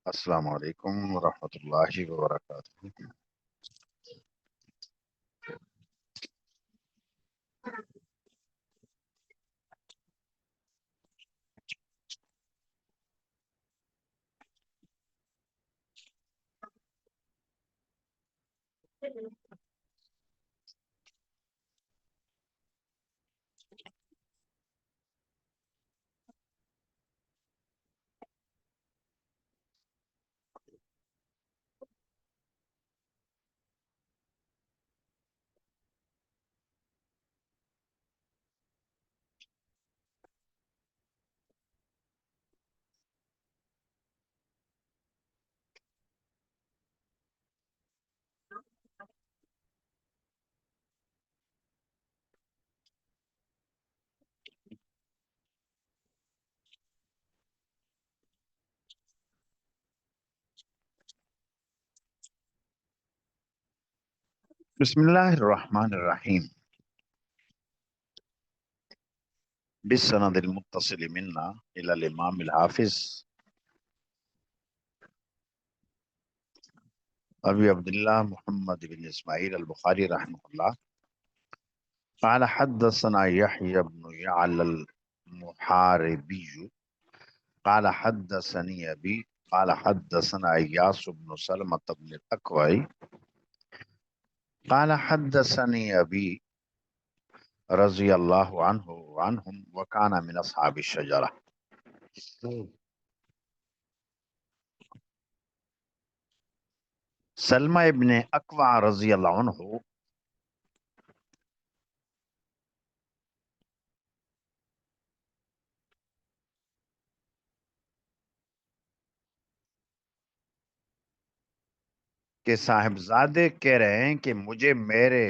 السلام علیکم ورحمۃ اللہ وبرکاتہ۔ بسم اللہ الرحمن الرحیم۔ بالسند المتصل منا الى الامام الحافظ ابی عبداللہ محمد بن اسماعیل البخاری رحمہ اللہ قال حدثنا يحيى بن يعلى المحاربي قال حدثني ابي قال حدثنا اياس بن سلمة بن الاكوع قال حدثني ابي رضی اللہ عنہ عنہم وکان من اصحاب الشجرہ۔ سلمہ ابن اکوع رضی اللہ عنہ کے صاحبزادے کہہ رہے ہیں کہ مجھے میرے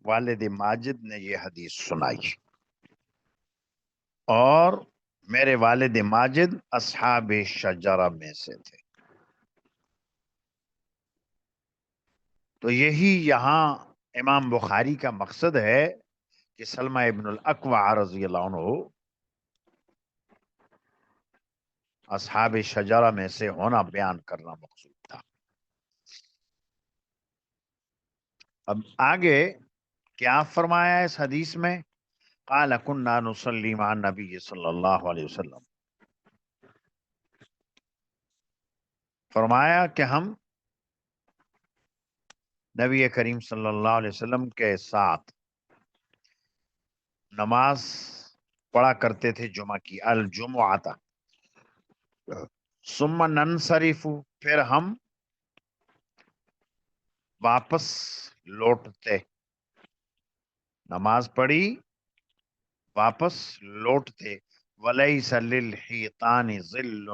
والد ماجد نے یہ حدیث سنائی اور میرے والد ماجد اصحاب شجرہ میں سے تھے۔ تو یہی یہاں امام بخاری کا مقصد ہے کہ سلمہ ابن الاکوع رضی اللہ عنہ اصحاب شجرہ میں سے ہونا بیان کرنا مقصود تھا۔ اب آگے کیا فرمایا اس حدیث میں؟ قال كنا نصلي مع النبي صلی اللہ علیہ وسلم، فرمایا کہ ہم نبی کریم صلی اللہ علیہ وسلم کے ساتھ نماز پڑھا کرتے تھے جمعہ کی، الجمعہ، ثم ننصرف، پھر ہم واپس لوٹتے، نماز پڑھی واپس لوٹتے، ولیس للحیطان ظل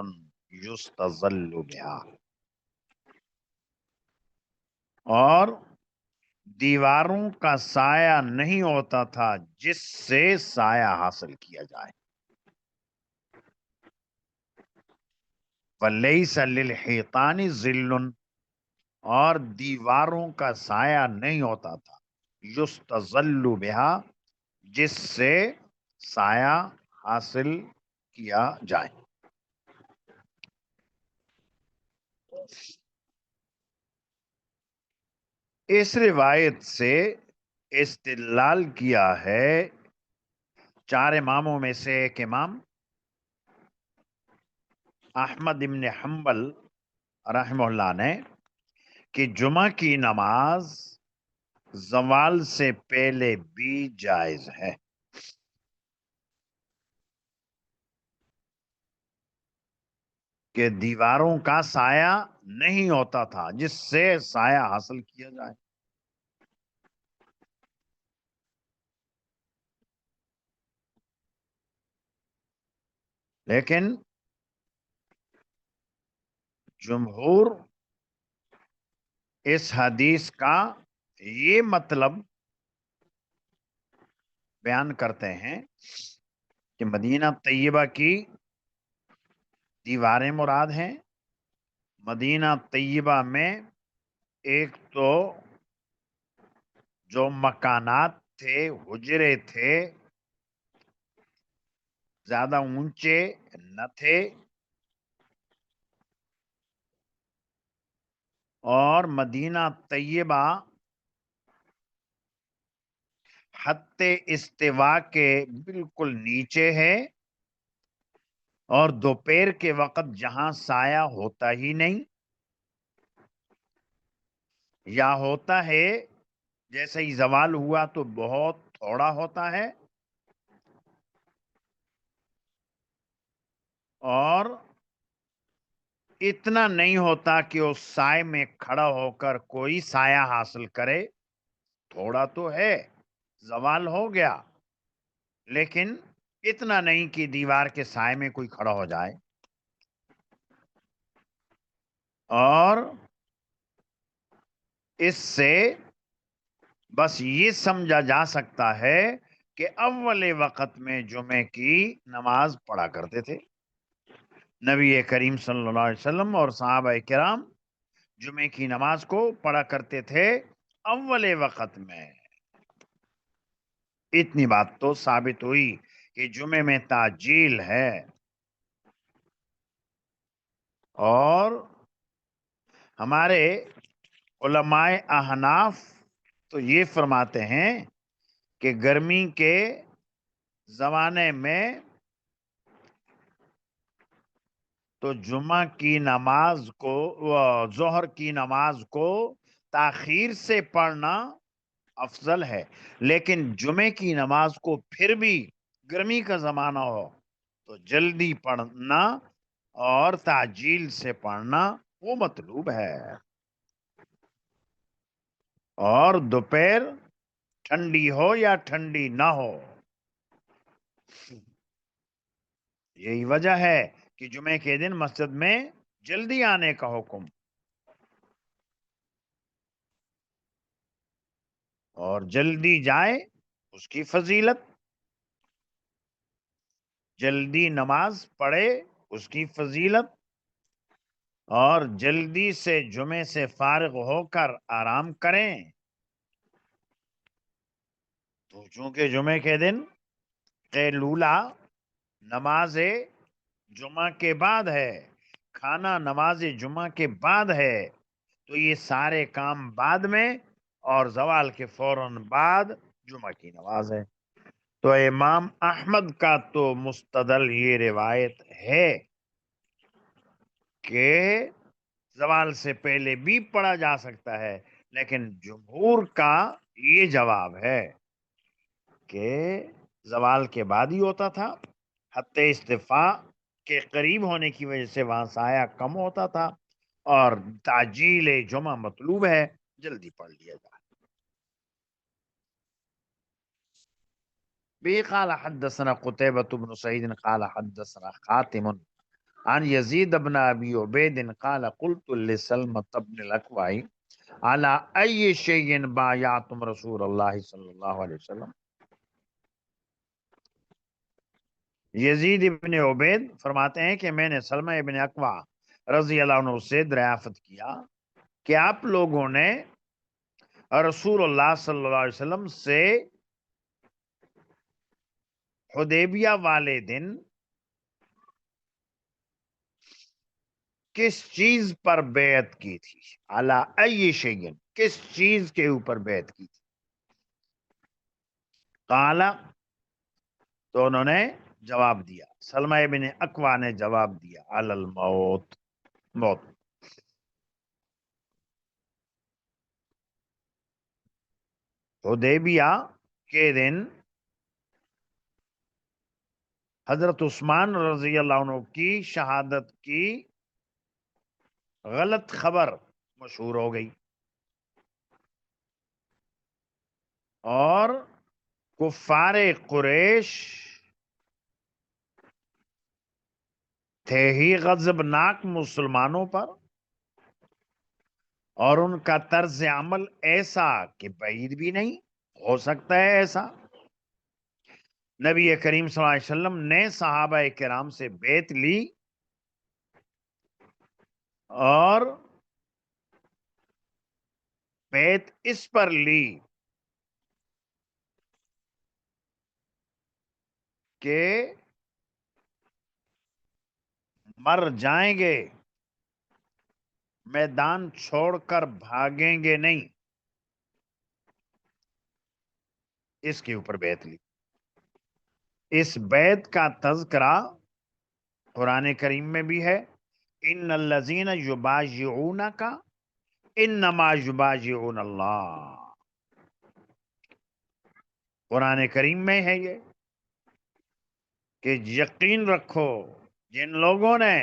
یستظل بها، اور دیواروں کا سایہ نہیں ہوتا تھا جس سے سایہ حاصل کیا جائے۔ ولیس للحیطان ظل، اور دیواروں کا سایہ نہیں ہوتا تھا، یستظل بها، جس سے سایہ حاصل کیا جائے۔ اس روایت سے استدلال کیا ہے چار اماموں میں سے ایک امام احمد ابن حنبل رحمہ اللہ نے کہ جمعہ کی نماز زوال سے پہلے بھی جائز ہے۔ کہ دیواروں کا سایہ نہیں ہوتا تھا جس سے سایہ حاصل کیا جائے۔ لیکن جمہور اس حدیث کا یہ مطلب بیان کرتے ہیں کہ مدینہ طیبہ کی دیواریں مراد ہیں۔ مدینہ طیبہ میں ایک تو جو مکانات تھے، حجرے تھے، زیادہ اونچے نہ تھے، اور مدینہ طیبہ خط استوا کے بالکل نیچے ہے، اور دوپہر کے وقت جہاں سایہ ہوتا ہی نہیں یا ہوتا ہے جیسے ہی زوال ہوا تو بہت تھوڑا ہوتا ہے، اور اتنا نہیں ہوتا کہ اس سائے میں کھڑا ہو کر کوئی سایہ حاصل کرے۔ تھوڑا تو ہے، زوال ہو گیا، لیکن اتنا نہیں کہ دیوار کے سائے میں کوئی کھڑا ہو جائے۔ اور اس سے بس یہ سمجھا جا سکتا ہے کہ اول وقت میں جمعے کی نماز پڑھا کرتے تھے نبی کریم صلی اللہ علیہ وسلم، اور صحابہ کرام جمعے کی نماز کو پڑھا کرتے تھے اول وقت میں۔ اتنی بات تو ثابت ہوئی کہ جمعے میں تعجیل ہے۔ اور ہمارے علماء احناف تو یہ فرماتے ہیں کہ گرمی کے زمانے میں تو جمعہ کی نماز کو، ظہر کی نماز کو تاخیر سے پڑھنا افضل ہے، لیکن جمعے کی نماز کو پھر بھی گرمی کا زمانہ ہو تو جلدی پڑھنا اور تعجیل سے پڑھنا وہ مطلوب ہے۔ اور دوپہر ٹھنڈی ہو یا ٹھنڈی نہ ہو، یہی وجہ ہے کہ جمعے کے دن مسجد میں جلدی آنے کا حکم، اور جلدی جائے اس کی فضیلت، جلدی نماز پڑھے اس کی فضیلت، اور جلدی سے جمعے سے فارغ ہو کر آرام کریں۔ تو چونکہ جمعے کے دن قیلولہ نماز جمعہ کے بعد ہے، کھانا نماز جمعہ کے بعد ہے، تو یہ سارے کام بعد میں، اور زوال کے فوراً بعد جمعہ کی نماز ہے۔ تو امام احمد کا تو مستدل یہ روایت ہے کہ زوال سے پہلے بھی پڑھا جا سکتا ہے، لیکن جمہور کا یہ جواب ہے کہ زوال کے بعد ہی ہوتا تھا، حت استفاء کے قریب ہونے کی وجہ سے وہاں سایہ کم ہوتا تھا، اور تعجیل جمعہ مطلوب ہے، جلدی پڑھ لیا جائے۔ بھی قال حدثنا قتيبة بن سعيد قال حدثنا خاتم عن يزيد بن ابي عبيد قال قلت لسلمة بن الاكوع على اي شيء بايعتم رسول الله صلى الله عليه وسلم۔ یزید ابن عبید فرماتے ہیں کہ میں نے سلمہ ابن اکوع رضی اللہ عنہ سے دریافت کیا کہ آپ لوگوں نے رسول اللہ صلی اللہ علیہ وسلم سے حدیبیہ والے دن کس چیز پر بیعت کی تھی؟ علی ای شیء، کس چیز کے اوپر بیعت کی تھی؟ قال، تو انہوں نے جواب دیا، سلمہ ابن اکوع نے جواب دیا، علی الموت، موت۔ حدیبیہ کے دن حضرت عثمان رضی اللہ عنہ کی شہادت کی غلط خبر مشہور ہو گئی، اور کفار قریش تھے ہی غضبناک مسلمانوں پر، اور ان کا طرز عمل ایسا کہ بعید بھی نہیں ہو سکتا ہے ایسا۔ نبی کریم صلی اللہ علیہ وسلم نے صحابہ کرام سے بیعت لی، اور بیعت اس پر لی کہ مر جائیں گے میدان چھوڑ کر بھاگیں گے نہیں، اس کے اوپر بیعت لی۔ اس بیعت کا تذکرہ قرآن کریم میں بھی ہے، ان الذین یبایعونک انما یبایعون اللہ۔ قرآن کریم میں ہے یہ کہ یقین رکھو جن لوگوں نے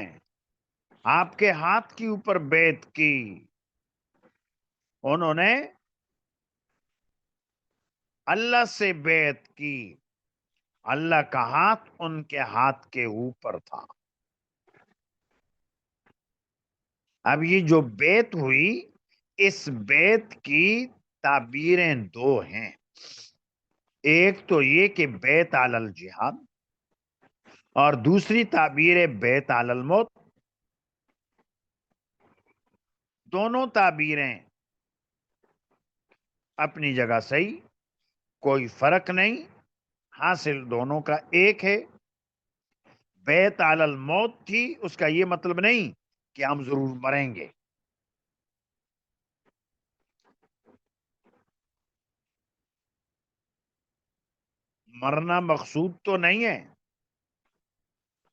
آپ کے ہاتھ کے اوپر بیعت کی، انہوں نے اللہ سے بیعت کی، اللہ کا ہاتھ ان کے ہاتھ کے اوپر تھا۔ اب یہ جو بیعت ہوئی، اس بیعت کی تعبیریں دو ہیں۔ ایک تو یہ کہ بیعت علی الجہاد، اور دوسری تعبیر بیعت علی الموت۔ دونوں تعبیریں اپنی جگہ صحیح، کوئی فرق نہیں، حاصل دونوں کا ایک ہے۔ بیعت علی الموت تھی، اس کا یہ مطلب نہیں کہ ہم ضرور مریں گے۔ مرنا مقصود تو نہیں ہے،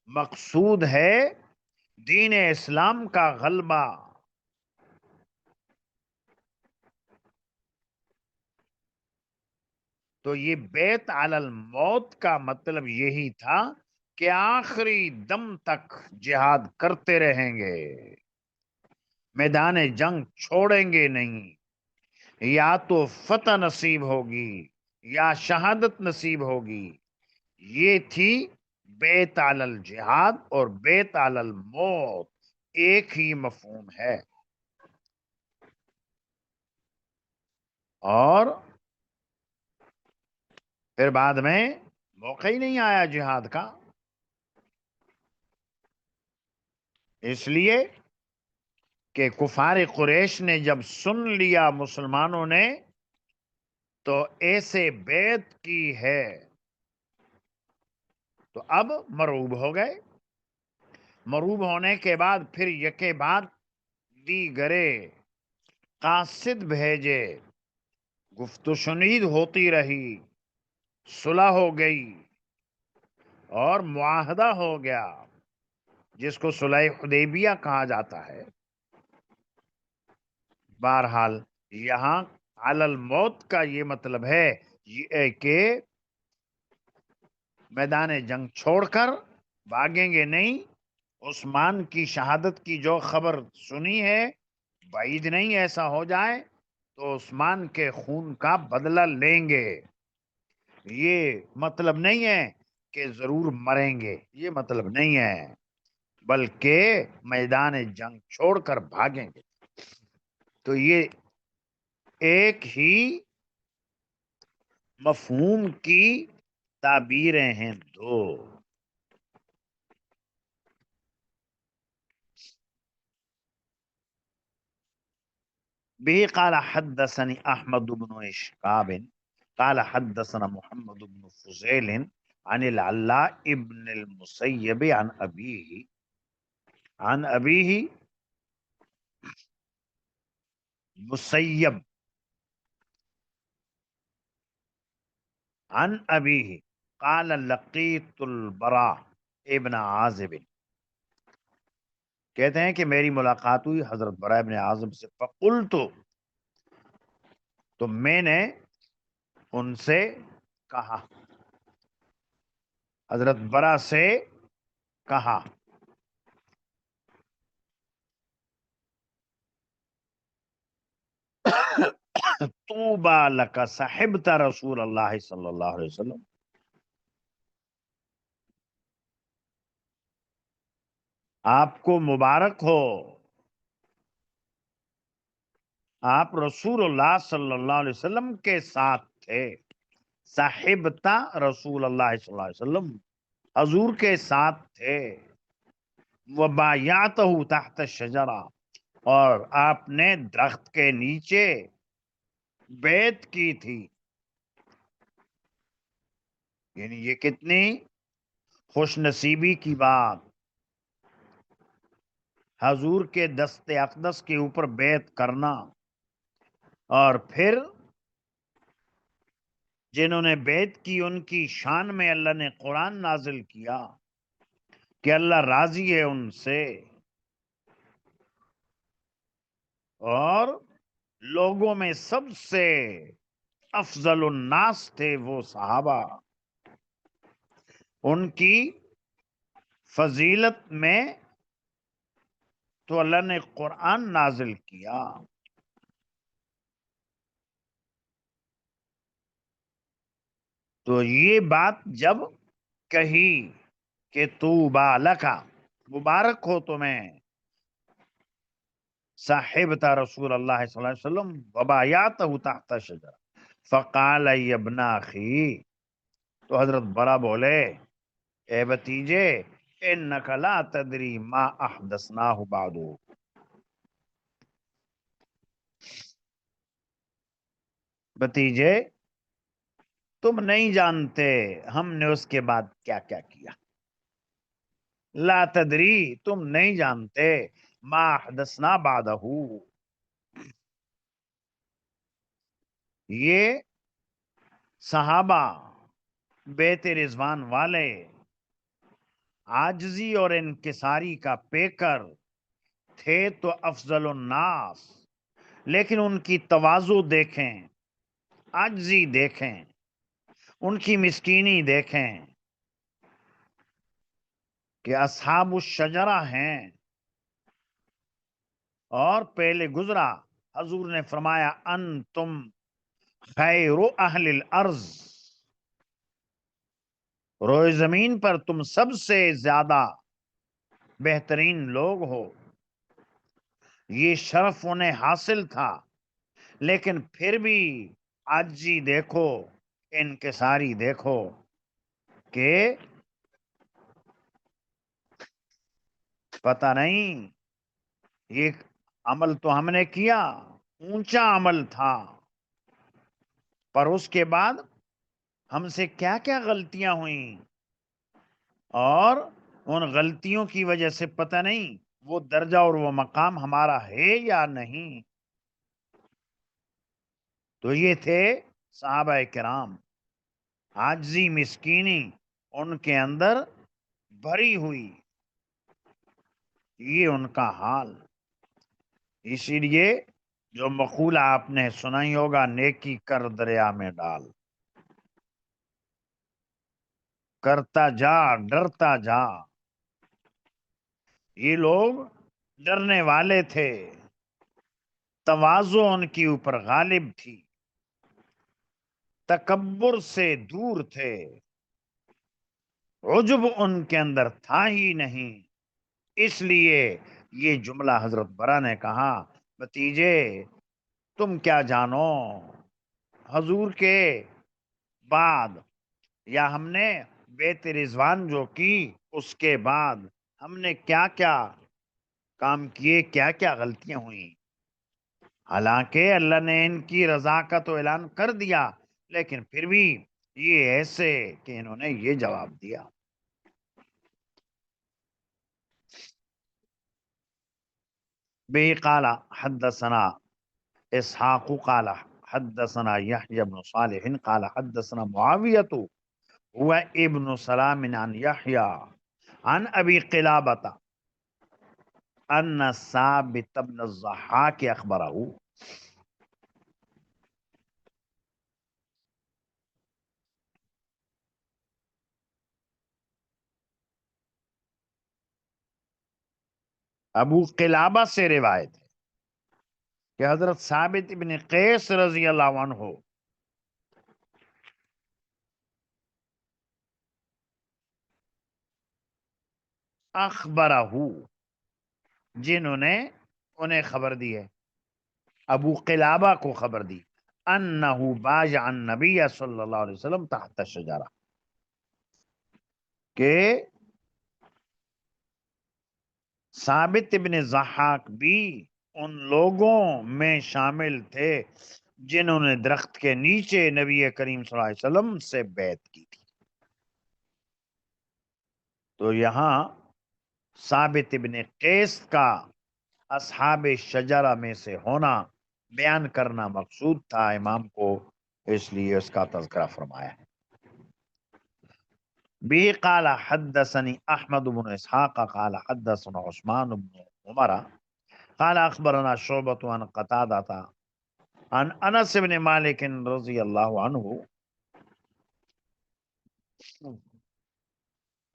مقصود ہے دین اسلام کا غلبہ۔ تو یہ بیعت علی الموت کا مطلب یہی تھا کہ آخری دم تک جہاد کرتے رہیں گے، میدان جنگ چھوڑیں گے نہیں، یا تو فتح نصیب ہوگی یا شہادت نصیب ہوگی۔ یہ تھی بیعت علی الجہاد اور بیعت علی الموت، ایک ہی مفہوم ہے۔ اور پھر بعد میں موقع ہی نہیں آیا جہاد کا، اس لیے کہ کفار قریش نے جب سن لیا مسلمانوں نے تو ایسے بیعت کی ہے، تو اب مرعوب ہو گئے۔ مرعوب ہونے کے بعد پھر یکے بعد دیگرے قاصد بھیجے، گفت و شنید ہوتی رہی، صلح ہو گئی اور معاہدہ ہو گیا، جس کو صلح حدیبیہ کہا جاتا ہے۔ بہرحال یہاں علی الموت کا یہ مطلب ہے یہ کہ میدان جنگ چھوڑ کر بھاگیں گے نہیں۔ عثمان کی شہادت کی جو خبر سنی ہے، بعید نہیں ایسا ہو جائے تو عثمان کے خون کا بدلہ لیں گے۔ یہ مطلب نہیں ہے کہ ضرور مریں گے، یہ مطلب نہیں ہے، بلکہ میدان جنگ چھوڑ کر بھاگیں گے۔ تو یہ ایک ہی مفہوم کی تعبیریں ہیں دو۔ به قال حدثني أحمد بن إشقاب قال حدثنا محمد بن فضيل عن العلاء بن المسيب عن أبيه مسيب عن أبيه قال لقيت البراء ابن عازب، کہتے ہیں کہ میری ملاقات ہوئی حضرت براء ابن عازب سے، فقلت، تو میں نے ان سے کہا، حضرت براء سے کہا، طوبى لك صحبت رسول اللہ صلی اللہ علیہ وسلم، آپ کو مبارک ہو، آپ رسول اللہ صلی اللہ علیہ وسلم کے ساتھ تھے۔ صاحبتا رسول اللہ صلی اللہ علیہ وسلم، حضور کے ساتھ تھے۔ وبایعتہ تحت الشجرہ، اور آپ نے درخت کے نیچے بیعت کی تھی۔ یعنی یہ کتنی خوش نصیبی کی بات، حضور کے دست اقدس کے اوپر بیعت کرنا، اور پھر جنہوں نے بیعت کی ان کی شان میں اللہ نے قرآن نازل کیا کہ اللہ راضی ہے ان سے، اور لوگوں میں سب سے افضل الناس تھے وہ صحابہ، ان کی فضیلت میں تو اللہ نے قرآن نازل کیا۔ تو یہ بات جب کہی کہ طوبی لکا، مبارک ہو تمہیں، صاحبتا رسول اللہ صلی اللہ علیہ وسلم وبایعتہ تحت شجرہ، فقال ای ابن اخی، تو حضرت برا بولے اے بتیجے، انک لا تدری ما احدثناہ بعد، بتیجے تم نہیں جانتے ہم نے اس کے بعد کیا کیا کیا، لا تدری تم نہیں جانتے، ما احدثنا بعدہ، یہ صحابہ بیت رضوان والے عاجزی اور انکساری کا پیکر تھے تو افضل الناس، لیکن ان کی تواضع دیکھیں، عاجزی دیکھیں، ان کی مسکینی دیکھیں کہ اصحاب الشجرہ ہیں، اور پہلے گزرا حضور نے فرمایا انتم خیر اہل الارض، روئے زمین پر تم سب سے زیادہ بہترین لوگ ہو، یہ شرف انہیں حاصل تھا، لیکن پھر بھی عاجزی دیکھو، انکساری دیکھو کہ پتہ نہیں یہ عمل تو ہم نے کیا، اونچا عمل تھا، پر اس کے بعد ہم سے کیا کیا غلطیاں ہوئیں، اور ان غلطیوں کی وجہ سے پتہ نہیں وہ درجہ اور وہ مقام ہمارا ہے یا نہیں۔ تو یہ تھے صحابہ کرام، عاجزی مسکینی ان کے اندر بھری ہوئی، یہ ان کا حال۔ اسی لیے جو مقولہ آپ نے سنا ہی ہوگا، نیکی کر دریا میں ڈال، کرتا جا ڈرتا جا، یہ لوگ ڈرنے والے تھے، تواضع ان کے اوپر غالب تھی، تکبر سے دور تھے، عجب ان کے اندر تھا ہی نہیں، اس لیے یہ جملہ حضرت برا نے کہا بتیجے تم کیا جانو، حضور کے بعد یا ہم نے بیت رضوان جو کی اس کے بعد ہم نے کیا کیا کام کیے، کیا کیا غلطیاں ہوئیں، حالانکہ اللہ نے ان کی رضا کا تو اعلان کر دیا، لیکن پھر بھی یہ ایسے کہ انہوں نے یہ جواب دیا۔ بے قال حدثنا اسحاق قال حدثنا يحيى بن صالح قال حدثنا معاوية هو ابن سلام عن يحيى عن ابي قلابة ان ثابت بن الضحاك اخبره، ابو قلابہ سے روایت ہے کہ حضرت ثابت ابن قیس رضی اللہ عنہ اخبرہ، جنہوں نے انہیں خبر دی ہے، ابو قلابہ کو خبر دی، انہو باجع النبی صلی اللہ علیہ وسلم تحت الشجرہ، کہ ثابت ابن ضحاک بھی ان لوگوں میں شامل تھے جنہوں نے درخت کے نیچے نبی کریم صلی اللہ علیہ وسلم سے بیعت کی تھی۔ تو یہاں ثابت ابن قیس کا اصحاب شجرہ میں سے ہونا بیان کرنا مقصود تھا امام کو، اس لیے اس کا تذکرہ فرمایا ہے۔ بھی قال حدثني احمد بن اسحاق قال حدثنا عثمان بن عمر قال اخبرنا شعبة عن قتادة عن انس بن مالک رضی اللہ عنہ،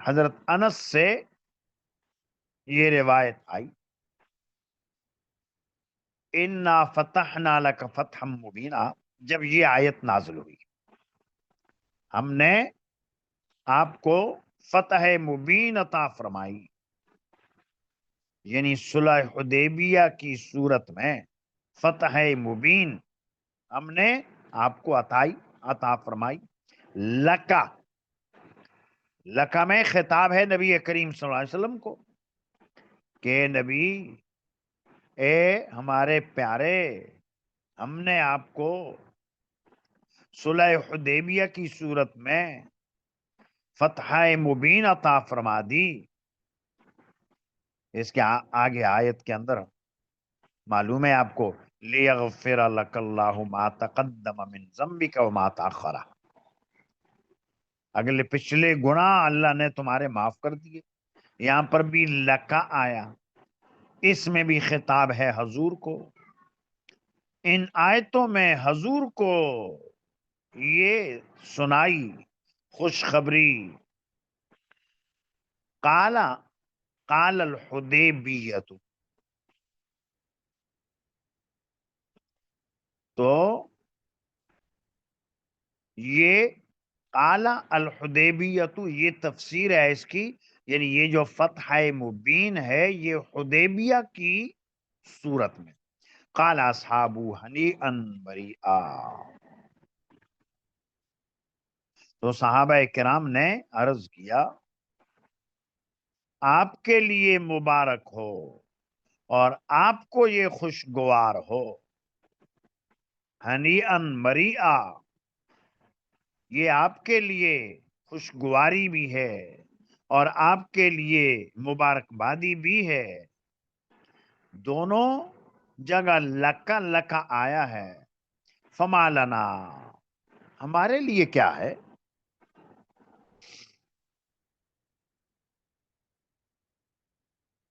حضرت انس سے یہ روایت آئی، انا فتحنا لک فتحا مبینا، جب یہ آیت نازل ہوئی ہم نے آپ کو فتح مبین عطا فرمائی، یعنی صلح حدیبیہ کی صورت میں فتح مبین ہم نے آپ کو عطا فرمائی۔ لکا، لکا میں خطاب ہے نبی کریم صلی اللہ علیہ وسلم کو کہ نبی اے ہمارے پیارے، ہم نے آپ کو صلح حدیبیہ کی صورت میں فتح مبین عطا فرما دی۔ اس کے آگے آیت کے اندر معلوم ہے آپ کو، لیغفر لک اللہ ما تقدم من ذنبک وما تاخر، اگلے پچھلے گناہ اللہ نے تمہارے معاف کر دیے۔ یہاں پر بھی لکا آیا، اس میں بھی خطاب ہے حضور کو۔ ان آیتوں میں حضور کو یہ سنائی خوشخبری، قال الحدیبیۃ، تو یہ قال الحدیبیۃ یہ تفسیر ہے اس کی، یعنی یہ جو فتح مبین ہے یہ حدیبیہ کی صورت میں۔ قال اصحاب ہنیئا مریئا، تو صحابہ کرام نے عرض کیا آپ کے لیے مبارک ہو اور آپ کو یہ خوشگوار ہو۔ ہنیئا مریئا، یہ آپ کے لیے خوشگواری بھی ہے اور آپ کے لیے مبارکبادی بھی ہے۔ دونوں جگہ لکا لکا آیا ہے۔ فما لنا، ہمارے لیے کیا ہے؟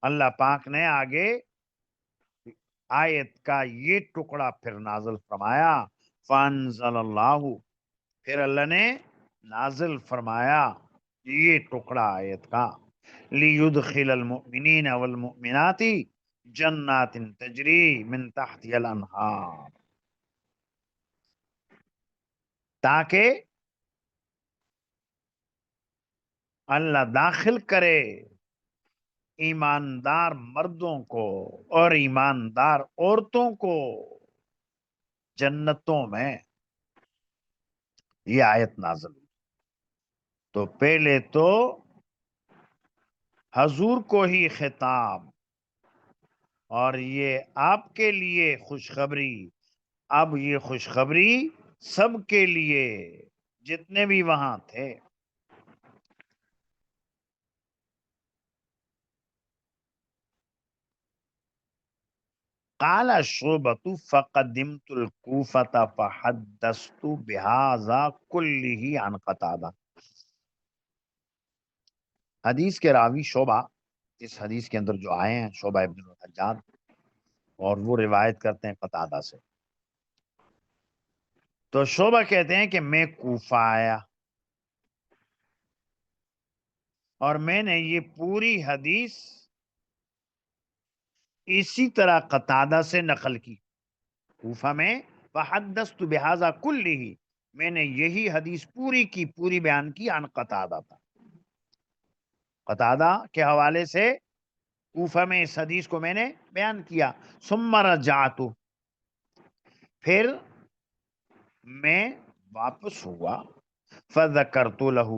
اللہ پاک نے آگے آیت کا یہ ٹکڑا پھر نازل فرمایا، فانزل اللہ، پھر اللہ نے نازل فرمایا یہ ٹکڑا آیت کا، لیدخل المؤمنین والمؤمنات جنات تجری من تحتها الانہار، تاکہ اللہ داخل کرے ایماندار مردوں کو اور ایماندار عورتوں کو جنتوں میں۔ یہ آیت نازل ہوئی تو پہلے تو حضور کو ہی خطاب اور یہ آپ کے لیے خوشخبری، اب یہ خوشخبری سب کے لیے جتنے بھی وہاں تھے۔ قال شعبۃ فقدمت الکوفۃ فحدثت بہذا کلہ عن قتادہ، حدیث کے راوی شعبہ، اس حدیث کے اندر جو آئے ہیں شعبہ ابن الحجاج، اور وہ روایت کرتے ہیں قتادہ سے۔ تو شعبہ کہتے ہیں کہ میں کوفہ آیا اور میں نے یہ پوری حدیث اسی طرح قتادہ سے نقل کی۔ کوفہ میں فحدثت بہذا کلہ، میں نے یہی حدیث پوری کی پوری بیان کی عن قتادہ تھا، قتادہ کے حوالے سے کوفہ میں اس حدیث کو میں نے بیان کیا۔ ثم رجعت، پھر میں واپس ہوا، فذکرت لہ،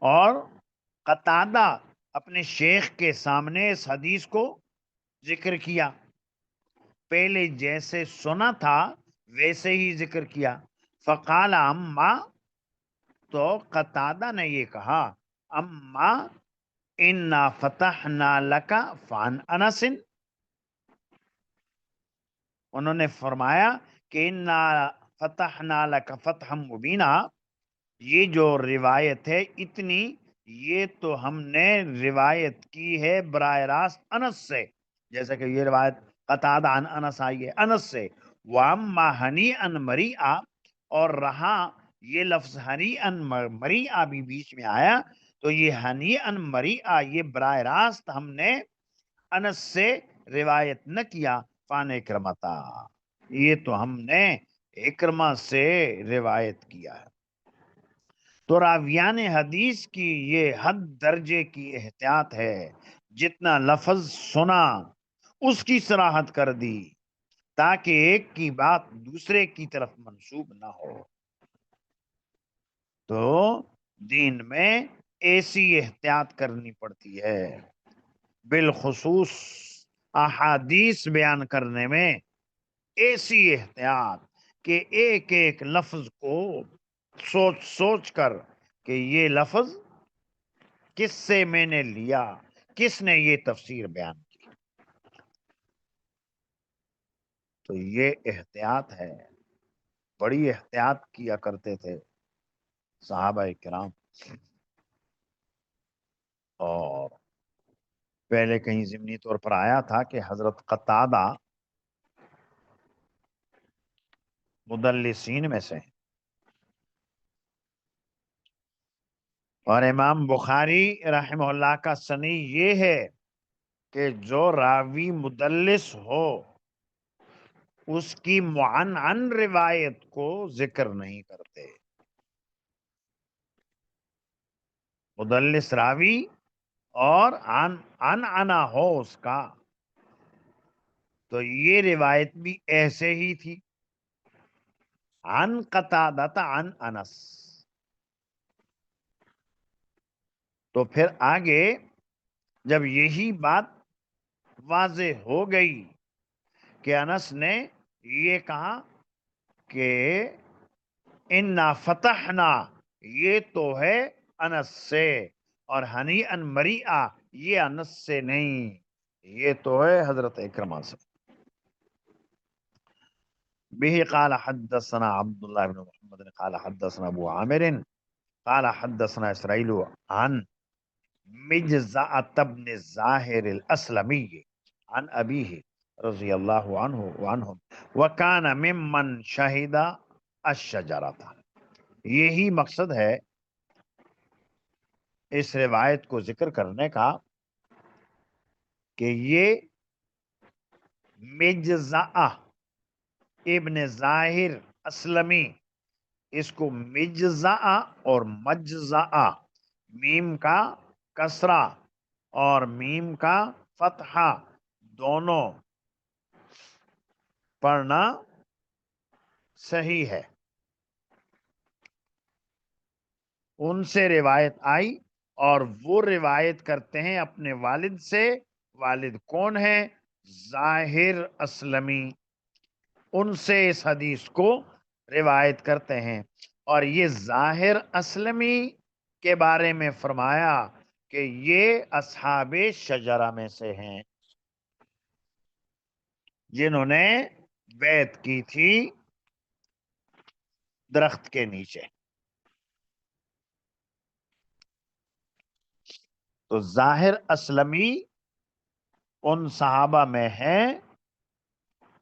اور قتادہ اپنے شیخ کے سامنے اس حدیث کو ذکر کیا، پہلے جیسے سنا تھا ویسے ہی ذکر کیا۔ فقال اما، تو قتادہ نے یہ کہا، اما انا فتحنا لک فعن انس، انہوں نے فرمایا کہ انا فتحنا لک فتحا مبینا، یہ جو روایت ہے اتنی، یہ تو ہم نے روایت کی ہے براہ راست انس سے، جیسا کہ یہ روایت قتادہ عن انس آئی ہے انس سے. وَأَمَّا هَنِيئًا مَرِيئًا، اور رہا یہ لفظ ہنیئًا مریئا بھی بیچ میں آیا، تو یہ ہنیئًا مریئا یہ براہ راست ہم نے انس سے روایت نہ کیا، فان اکرمتا، یہ تو ہم نے اکرمہ سے روایت کیا ہے. تو راویان حدیث کی یہ حد درجے کی احتیاط ہے، جتنا لفظ سنا اس کی صراحت کر دی، تاکہ ایک کی بات دوسرے کی طرف منسوب نہ ہو. تو دین میں ایسی احتیاط کرنی پڑتی ہے، بالخصوص احادیث بیان کرنے میں ایسی احتیاط کہ ایک ایک لفظ کو سوچ سوچ کر کہ یہ لفظ کس سے میں نے لیا، کس نے یہ تفسیر بیان کی. تو یہ احتیاط ہے، بڑی احتیاط کیا کرتے تھے صحابہ کرام. اور پہلے کہیں ضمنی طور پر آیا تھا کہ حضرت قتادہ مدلسین میں سے ہیں، اور امام بخاری رحمہ اللہ کا سنی یہ ہے کہ جو راوی مدلس ہو اس کی معنعن روایت کو ذکر نہیں کرتے. مدلس راوی اور عنعنہ ہو اس کا، تو یہ روایت بھی ایسے ہی تھی، عن قتادہ عن انس. تو پھر آگے جب یہی بات واضح ہو گئی کہ انس نے یہ کہا کہ انا فتحنا، یہ تو ہے انس سے، اور ہنیئا مریئا یہ انس سے نہیں، یہ تو ہے حضرت اکرمہ سے. به قال حدثنا عبد الله بن محمد قال حدثنا ابو عامر قال حدثنا اسرائيل عن مجزعة بن الزاهر الاسلمي عن ابيه رضی اللہ عنہ وعنہم وكان ممن شهد الشجرة. یہی مقصد ہے اس روایت کو ذکر کرنے کا کہ یہ مجزعہ ابن ظاہر اسلمی، اس کو مجزعہ اور مجزعہ، میم کا کسرہ اور میم کا فتحہ دونوں پڑھنا صحیح ہے. ان سے روایت آئی اور وہ روایت کرتے ہیں اپنے والد سے. والد کون ہے؟ ظاہر اسلمی. ان سے اس حدیث کو روایت کرتے ہیں، اور یہ ظاہر اسلمی کے بارے میں فرمایا کہ یہ اصحاب شجرہ میں سے ہیں جنہوں نے بیعت کی تھی درخت کے نیچے. تو ظاہر اسلمی ان صحابہ میں ہیں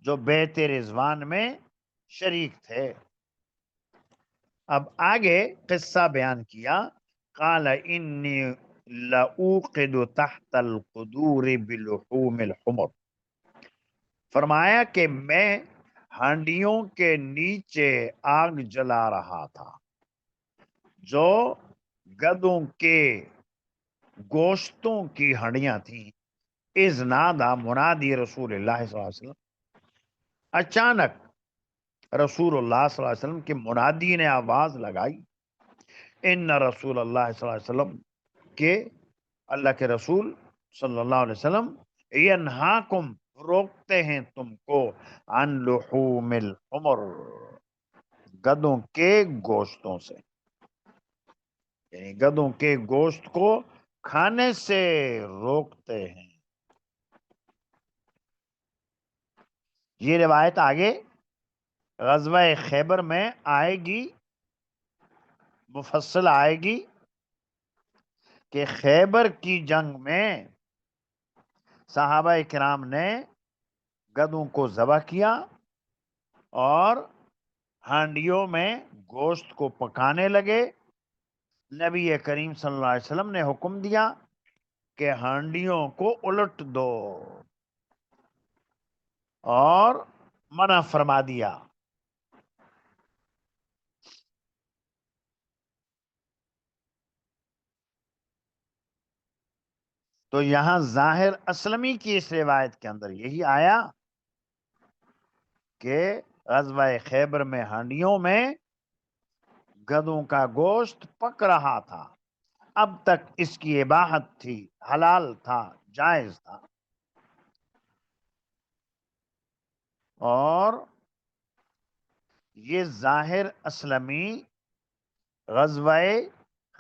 جو بیعت رضوان میں شریک تھے. اب آگے قصہ بیان کیا. قال انی لأوقد تحت القدور بلحوم الحمر، فرمایا کہ میں ہانڈیوں کے نیچے آگ جلا رہا تھا جو گدوں کے گوشتوں کی ہڈیاں تھیں. اذ نادا منادی رسول اللہ صلی اللہ علیہ وسلم، اچانک رسول اللہ صلی اللہ علیہ وسلم کے منادی نے آواز لگائی، ان رسول اللہ صلی اللہ علیہ وسلم، کہ اللہ کے رسول صلی اللہ علیہ وسلم، ینہاکم روکتے ہیں تم کو، عن لحوم الحمر، گدوں کے گوشتوں سے، یعنی گدوں کے گوشت کو کھانے سے روکتے ہیں. یہ روایت آگے غزوہ خیبر میں آئے گی، مفصل آئے گی کہ خیبر کی جنگ میں صحابہ کرام نے گدھوں کو ذبح کیا اور ہانڈیوں میں گوشت کو پکانے لگے. نبی کریم صلی اللہ علیہ وسلم نے حکم دیا کہ ہانڈیوں کو الٹ دو اور منع فرما دیا. تو یہاں ظاہر اسلمی کی اس روایت کے اندر یہی آیا کہ غزوہ خیبر میں ہانڈیوں میں گدھوں کا گوشت پک رہا تھا. اب تک اس کی اباحت تھی، حلال تھا، جائز تھا. اور یہ ظاہر اسلمی غزوہ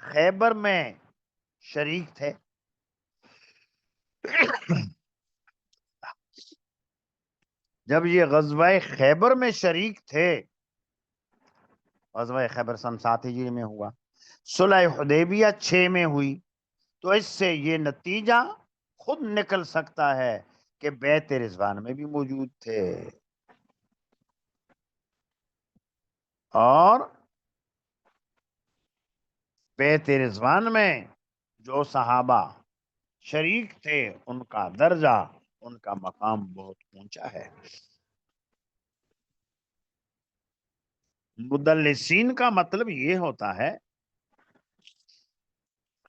خیبر میں شریک تھے. جب یہ غزوہ خیبر میں شریک تھے، غزوہ خیبر سن 7 ہجری میں ہوا، صلح حدیبیہ 6 میں ہوئی، تو اس سے یہ نتیجہ خود نکل سکتا ہے کہ بیعت رضوان میں بھی موجود تھے. اور بیعت رضوان میں جو صحابہ شریک تھے ان کا درجہ، ان کا مقام بہت اونچا ہے. مدلسین کا مطلب یہ ہوتا ہے،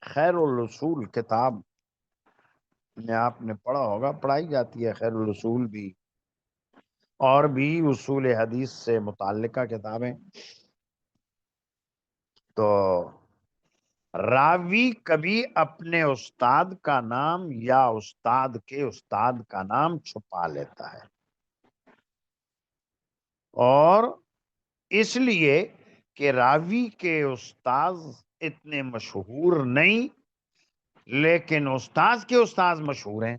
خیر الاصول کتاب میں آپ نے پڑھا ہوگا، پڑھائی جاتی ہے خیر الاصول بھی، اور بھی اصول حدیث سے متعلقہ کتابیں. تو راوی کبھی اپنے استاد کا نام یا استاد کے استاد کا نام چھپا لیتا ہے، اور اس لیے کہ راوی کے استاد اتنے مشہور نہیں، لیکن استاد کے استاد مشہور ہیں،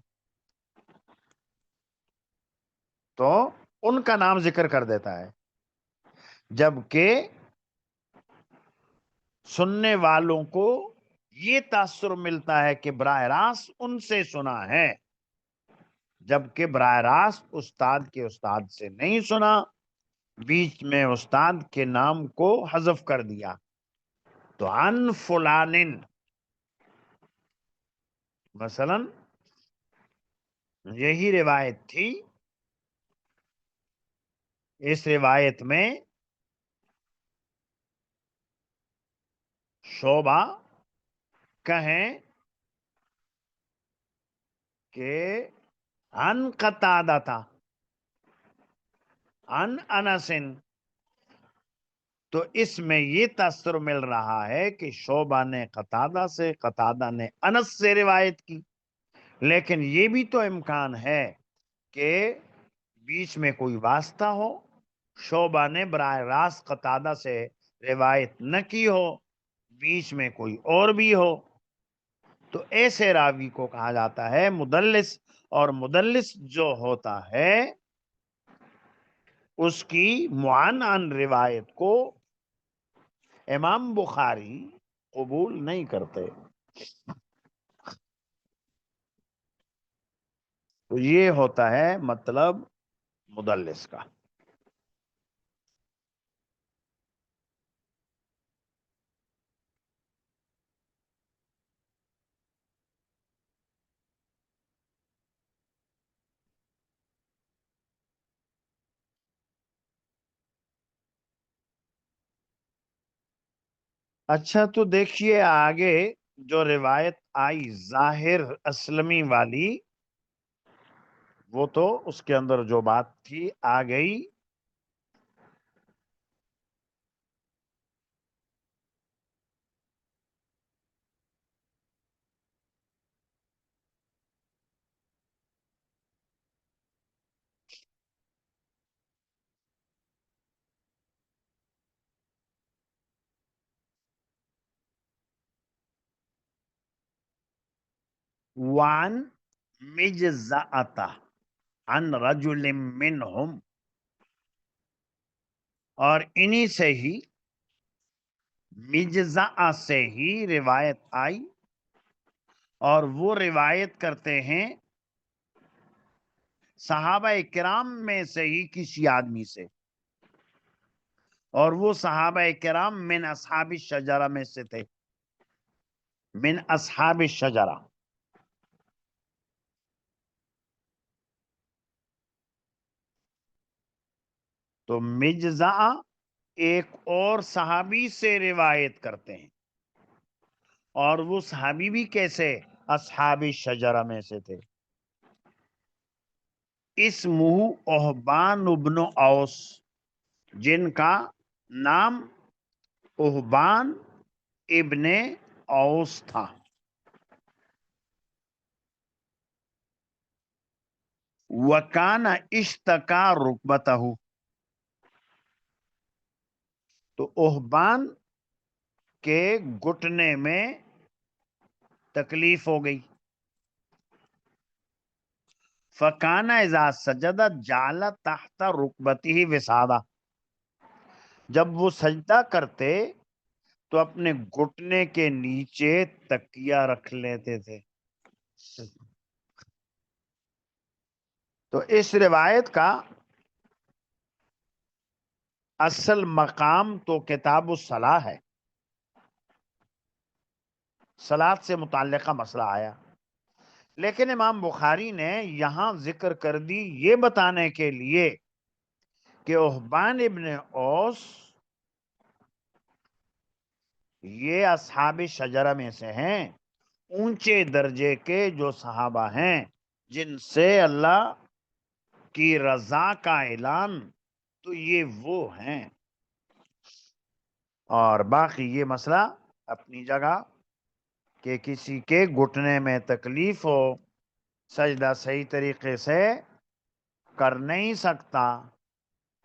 تو ان کا نام ذکر کر دیتا ہے. جبکہ سننے والوں کو یہ تاثر ملتا ہے کہ براہ راست ان سے سنا ہے، جبکہ براہ راست استاد کے استاد سے نہیں سنا، بیچ میں استاد کے نام کو حذف کر دیا. تو عن فلان مثلا یہی روایت تھی، اس روایت میں شعبہ کہیں کہ عن قتادہ تھا، عن انس، تو اس میں یہ تاثر مل رہا ہے کہ شعبہ نے قتادہ سے، قتادہ نے انس سے روایت کی. لیکن یہ بھی تو امکان ہے کہ بیچ میں کوئی واسطہ ہو، شعبہ نے براہ راست قتادہ سے روایت نہ کی ہو، بیچ میں کوئی اور بھی ہو، تو ایسے راوی کو کہا جاتا ہے مدلس. اور مدلس جو ہوتا ہے اس کی معنعن روایت کو امام بخاری قبول نہیں کرتے. تو یہ ہوتا ہے مطلب مدلس کا. اچھا تو دیکھیے آگے جو روایت آئی ظاہر اسلمی والی، وہ تو اس کے اندر جو بات تھی آ گئی. وعن مجزعتا عن رجل منہم، اور انہی سے ہی مجزع سے ہی روایت آئی، اور وہ روایت کرتے ہیں صحابہ کرام میں سے ہی کسی آدمی سے، اور وہ صحابہ کرام من اصحاب الشجرہ میں سے تھے، من اصحاب الشجرہ۔ تو مجزع ایک اور صحابی سے روایت کرتے ہیں، اور وہ صحابی بھی کیسے؟ اصحاب الشجرہ میں سے تھے۔ اسمہ احبان ابن اوس، جن کا نام احبان ابن اوس تھا۔ وکان اشتکا رکبتہ، تو احبان کے گھٹنے میں تکلیف ہو گئی۔ فکان اذا سجد جعل تحت رکبتہ وسادہ، جب وہ سجدہ کرتے تو اپنے گھٹنے کے نیچے تکیہ رکھ لیتے تھے۔ تو اس روایت کا اصل مقام تو کتاب الصلاح ہے، صلاۃ سے متعلقہ مسئلہ آیا، لیکن امام بخاری نے یہاں ذکر کر دی یہ بتانے کے لیے کہ احبان ابن اوس یہ اصحاب شجرہ میں سے ہیں، اونچے درجے کے جو صحابہ ہیں جن سے اللہ کی رضا کا اعلان، تو یہ وہ ہیں۔ اور باقی یہ مسئلہ اپنی جگہ کہ کسی کے گھٹنے میں تکلیف ہو، سجدہ صحیح طریقے سے کر نہیں سکتا،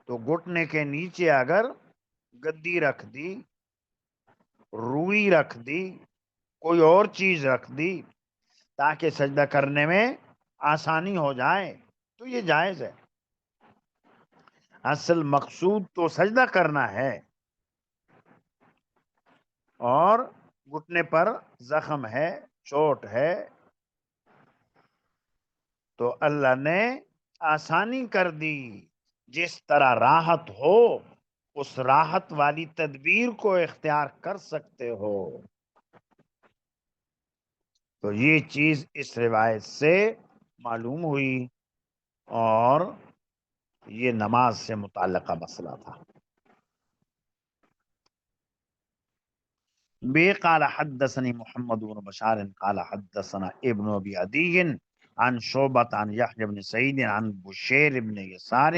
تو گھٹنے کے نیچے اگر گدی رکھ دی، روئی رکھ دی، کوئی اور چیز رکھ دی تاکہ سجدہ کرنے میں آسانی ہو جائے، تو یہ جائز ہے۔ اصل مقصود تو سجدہ کرنا ہے، اور گھٹنے پر زخم ہے، چوٹ ہے، تو اللہ نے آسانی کر دی۔ جس طرح راحت ہو اس راحت والی تدبیر کو اختیار کر سکتے ہو۔ تو یہ چیز اس روایت سے معلوم ہوئی، اور یہ نماز سے متعلقہ مسئلہ تھا۔ بے قال حدثني محمد بن بشار قال حدثنا ابن ابي عدي عن شعبة عن يحيى بن سعيد عن بشير بن يسار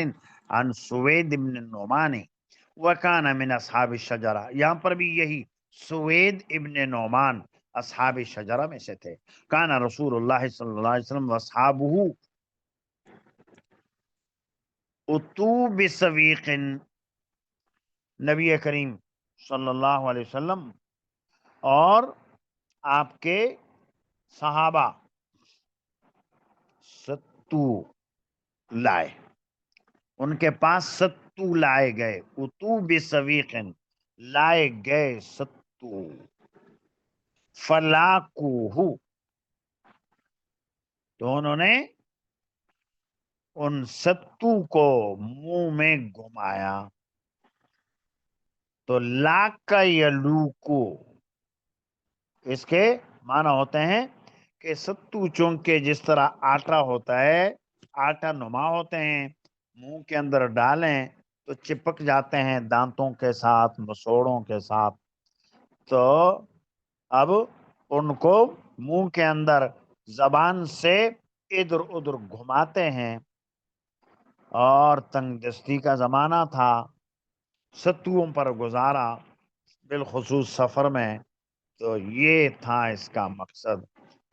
عن سويد بن النعمان وكان من اصحاب الشجرہ، یہاں پر بھی یہی سوید ابن نعمان اصحاب شجرہ میں سے تھے۔ کان رسول اللہ صلی اللہ علیہ وسلم واصحابہ اتو بسویق، نبی کریم صلی اللہ علیہ وسلم اور آپ کے صحابہ ستو لائے، ان کے پاس ستو لائے گئے، اتو بسویق، لائے گئے ستو، فلاکوہ، تو انہوں نے ان ستو کو منہ میں گھمایا۔ تو لاک کا یلوکو، اس کے معنی ہوتے ہیں کہ ستو چونکہ جس طرح آٹا ہوتا ہے، آٹا نما ہوتے ہیں، منہ کے اندر ڈالیں تو چپک جاتے ہیں دانتوں کے ساتھ، مسوڑوں کے ساتھ، تو اب ان کو منہ کے اندر زبان سے ادھر ادھر گھماتے ہیں، اور تنگ دستی کا زمانہ تھا، ستوؤں پر گزارا، بالخصوص سفر میں، تو یہ تھا اس کا مقصد،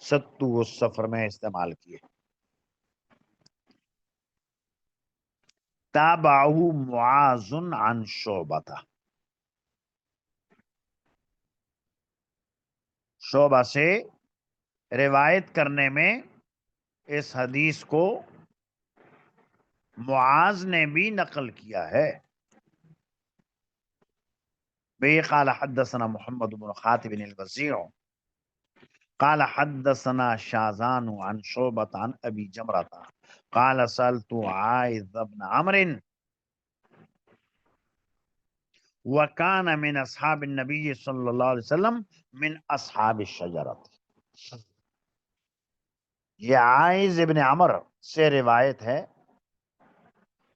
ستو اس سفر میں استعمال کیے۔ تابعہ معاذ عن شعبہ، شعبہ سے روایت کرنے میں اس حدیث کو معاذ نے بھی نقل کیا ہے. بے قال حدثنا محمد بن خاطب الوزيع قال حدثنا شازان عن شعبة عن ابي جمرة قال سألت عائذ بن عمرو وكان من اصحاب النبي صلی اللہ علیہ وسلم من اصحاب الشجرة. یہ عائذ ابن عمر سے روایت ہے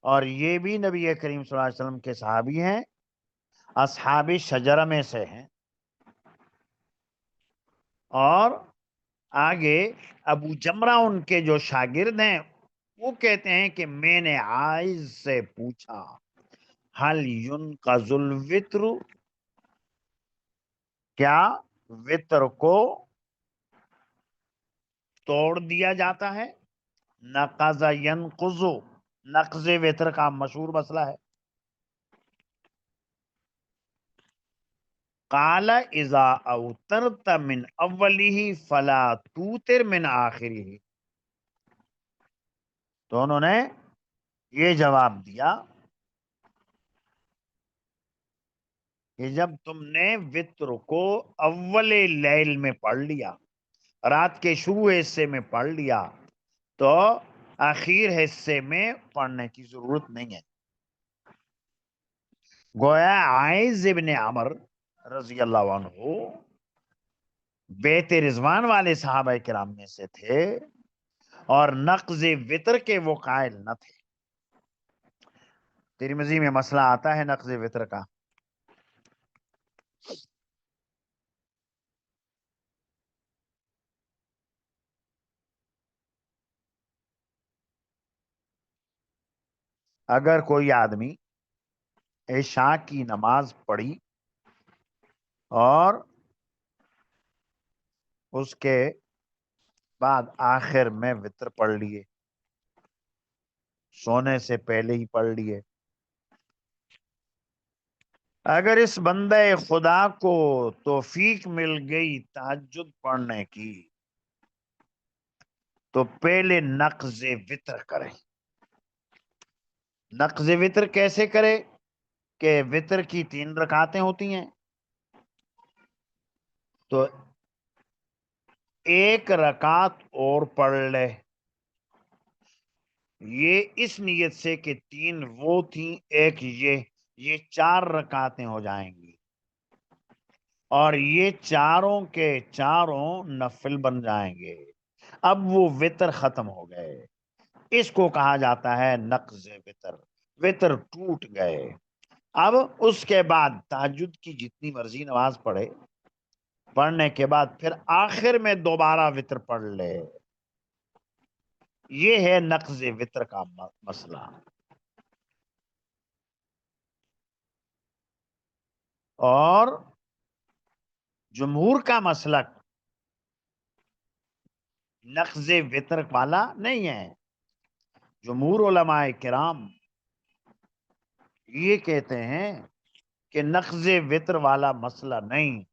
اور یہ بھی نبی کریم صلی اللہ علیہ وسلم کے صحابی ہیں، اصحاب شجرہ میں سے ہیں. اور آگے ابو جمرہ ان کے جو شاگرد ہیں وہ کہتے ہیں کہ میں نے عائذ سے پوچھا حل ينقض الوتر، کیا وتر کو توڑ دیا جاتا ہے؟ نقض ينقض، نقض وتر کا مشہور مسئلہ ہے. قال اذا اوترت من اوله فلا توتر من آخره. تو انہوں نے یہ جواب دیا کہ جب تم نے وتر کو اول لیل میں پڑھ لیا، رات کے شروع حصے میں پڑھ لیا، تو آخر حصے میں پڑھنے کی ضرورت نہیں ہے. گویا عائذ ابن عمر رضی اللہ عنہ بیت رضوان والے صحابہ کرام میں سے تھے اور نقض وتر کے وہ قائل نہ تھے. ترمذی میں مسئلہ آتا ہے نقض وتر کا. اگر کوئی آدمی عشاء کی نماز پڑھی اور اس کے بعد آخر میں وتر پڑھ لیے، سونے سے پہلے ہی پڑھ لیے، اگر اس بندے خدا کو توفیق مل گئی تہجد پڑھنے کی تو پہلے نقض وتر کرے. نقض وتر کیسے کرے؟ کہ وتر کی 3 رکعتیں ہوتی ہیں، تو ایک رکعت اور پڑھ لے، یہ اس نیت سے کہ 3 وہ تھیں ایک یہ 4 رکعتیں ہو جائیں گی اور یہ چاروں کے چاروں نفل بن جائیں گے. اب وہ وتر ختم ہو گئے، اس کو کہا جاتا ہے نقض وتر. وتر ٹوٹ گئے. اب اس کے بعد تہجد کی جتنی مرضی نماز پڑھے، پڑھنے کے بعد پھر آخر میں دوبارہ وتر پڑھ لے. یہ ہے نقض وتر کا مسئلہ. اور جمہور کا مسلک نقض وتر والا نہیں ہے. جمہور علماء کرام یہ کہتے ہیں کہ نقض وتر والا مسئلہ نہیں.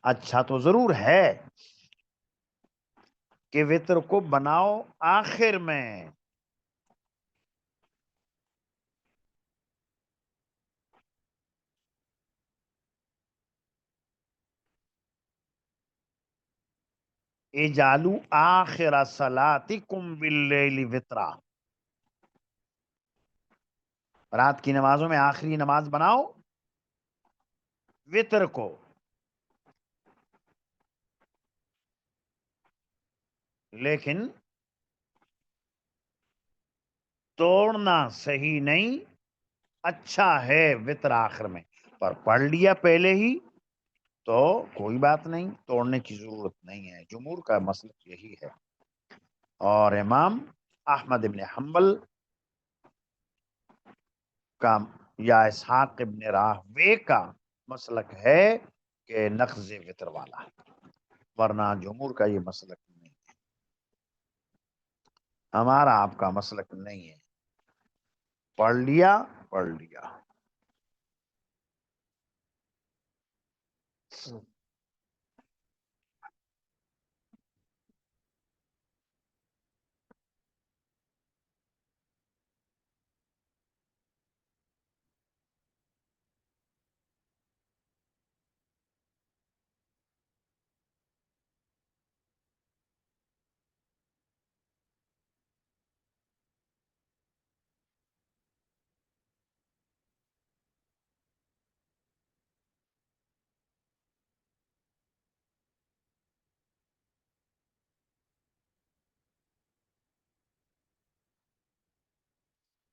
اچھا تو ضرور ہے کہ وتر کو بناؤ آخر میں، اجعلوا آخر صلاتکم باللیل وترا، رات کی نمازوں میں آخری نماز بناؤ وتر کو. لیکن توڑنا صحیح نہیں. اچھا ہے وتر آخر میں، پر پڑھ لیا پہلے ہی تو کوئی بات نہیں، توڑنے کی ضرورت نہیں ہے. جمہور کا مسلک یہی ہے. اور امام احمد ابن حنبل کا یا اسحاق ابن راہوے کا مسلک ہے کہ نقض وتر والا ہے، ورنہ جمہور کا یہ مسلک نہیں ہے. ہمارا آپ کا مسلک نہیں ہے. پڑھ لیا پڑھ لیا.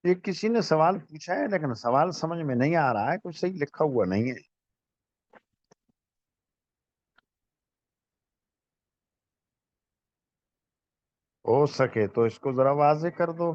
یہ کسی نے سوال پوچھا ہے لیکن سوال سمجھ میں نہیں آ رہا ہے، کچھ صحیح لکھا ہوا نہیں ہے. ہو سکے تو اس کو ذرا واضح کر دو.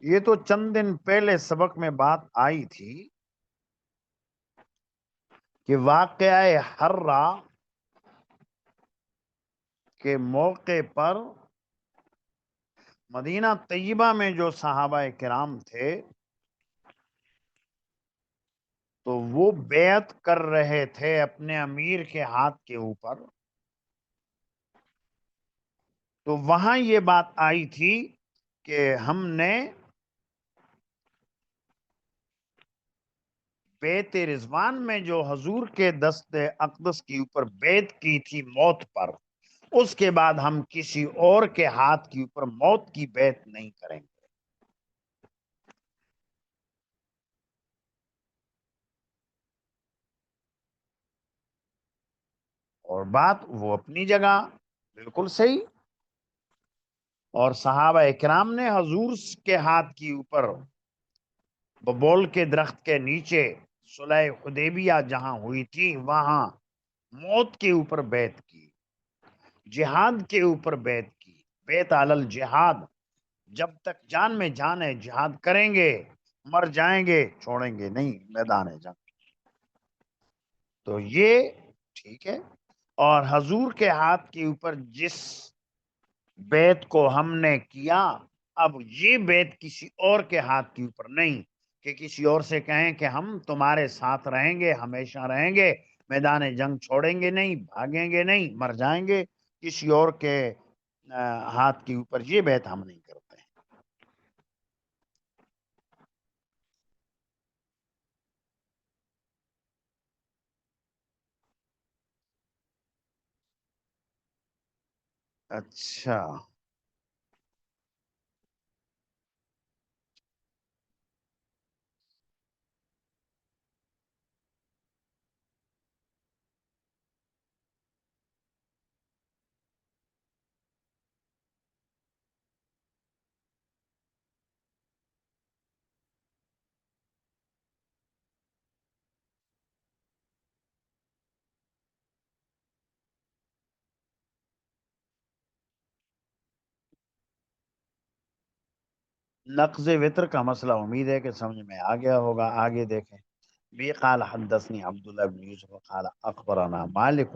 یہ تو چند دن پہلے سبق میں بات آئی تھی کہ واقعہ حرہ کے موقع پر مدینہ طیبہ میں جو صحابہ کرام تھے تو وہ بیعت کر رہے تھے اپنے امیر کے ہاتھ کے اوپر. تو وہاں یہ بات آئی تھی کہ ہم نے بیت رضوان میں جو حضور کے دست اقدس کے اوپر بیعت کی تھی موت پر، اس کے بعد ہم کسی اور کے ہاتھ کے اوپر موت کی بیعت نہیں کریں گے. اور بات وہ اپنی جگہ بالکل صحیح. اور صحابہ اکرام نے حضور کے ہاتھ کے اوپر ببول کے درخت کے نیچے صلح حدیبیہ جہاں ہوئی تھی وہاں موت کے اوپر بیعت کی، جہاد کے اوپر بیعت کی. بیعت علی الجہاد، جب تک جان میں جان ہے جہاد کریں گے، مر جائیں گے چھوڑیں گے نہیں میدان جنگ. تو یہ ٹھیک ہے. اور حضور کے ہاتھ کے اوپر جس بیعت کو ہم نے کیا، اب یہ بیعت کسی اور کے ہاتھ کے اوپر نہیں کہ کسی اور سے کہیں کہ ہم تمہارے ساتھ رہیں گے، ہمیشہ رہیں گے، میدان جنگ چھوڑیں گے نہیں، بھاگیں گے نہیں، مر جائیں گے. کسی اور کے ہاتھ کے اوپر یہ بیعت ہم نہیں کرتے. اچھا، نقض وطر کا مسئلہ امید ہے کہ سمجھ میں آ گیا ہوگا. آگے دیکھیں. بی قال حدثني عبد الله بن يوسف قال اخبرنا مالك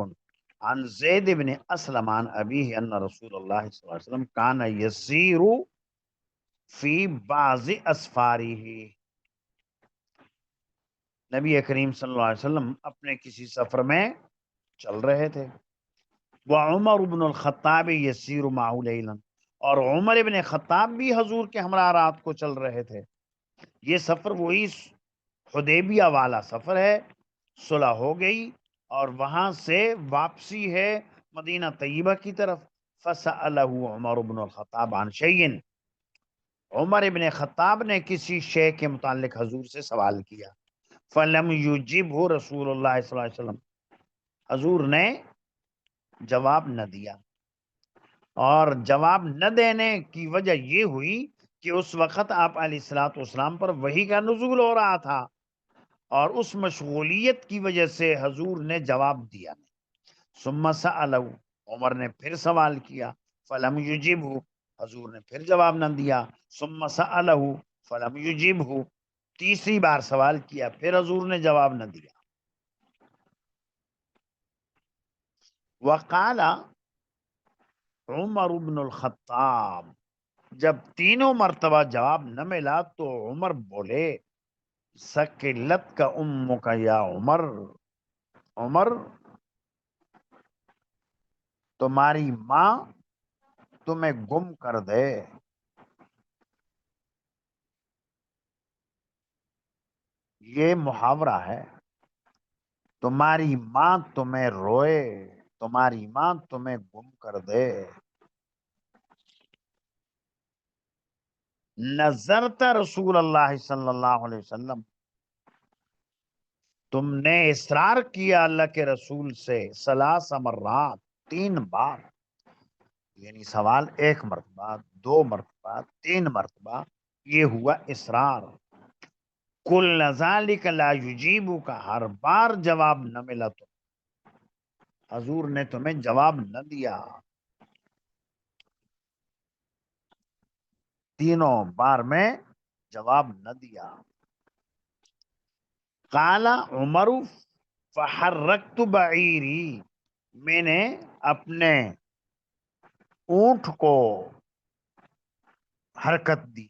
عن زید بن اسلم عن ابيه ان رسول الله صلی اللہ علیہ وسلم كان يسير في بعض اسفاره. نبی کریم صلی اللہ علیہ وسلم اپنے کسی سفر میں چل رہے تھے. وعمر بن الخطاب يسير معه ليلا، اور عمر ابن خطاب بھی حضور کے ہمراہ رات کو چل رہے تھے. یہ سفر وہی حدیبیہ والا سفر ہے. صلح ہو گئی اور وہاں سے واپسی ہے مدینہ طیبہ کی طرف. فسألہ عمر بن الخطاب عن شیء، عمر ابن خطاب نے کسی شے کے متعلق حضور سے سوال کیا. فلم یجبہ رسول اللہ صلی اللہ علیہ وسلم، حضور نے جواب نہ دیا. اور جواب نہ دینے کی وجہ یہ ہوئی کہ اس وقت آپ علیہ الصلوۃ والسلام پر وحی کا نزول ہو رہا تھا اور اس مشغولیت کی وجہ سے حضور نے جواب دیا نہیں. ثم سألہ، عمر نے پھر سوال کیا، فلم یجبہ، حضور نے پھر جواب نہ دیا، ثم سألہ فلم یجبہ، تیسری بار سوال کیا، پھر حضور نے جواب نہ دیا۔ وقال عمر بن الخطاب، جب تینوں مرتبہ جواب نہ ملا تو عمر بولے، سکلت کا امک یا عمر، عمر تمہاری ماں تمہیں گم کر دے۔ یہ محاورہ ہے، تمہاری ماں تمہیں روئے، تمہاری ماں تمہیں گم کر دے۔ نظرت رسول اللہ صلی اللہ علیہ وسلم، تم نے اصرار کیا اللہ کے رسول سے، ثلاث مرات، 3 بار، یعنی سوال 1 مرتبہ، 2 مرتبہ، 3 مرتبہ، یہ ہوا اصرار۔ کل ذالک لا یجیبو کا، ہر بار جواب نہ ملا تو حضور نے تمہیں جواب نہ دیا، تینوں بار میں جواب نہ دیا۔ قال عمر فحرکت بعیری، میں نے اپنے اونٹ کو حرکت دی،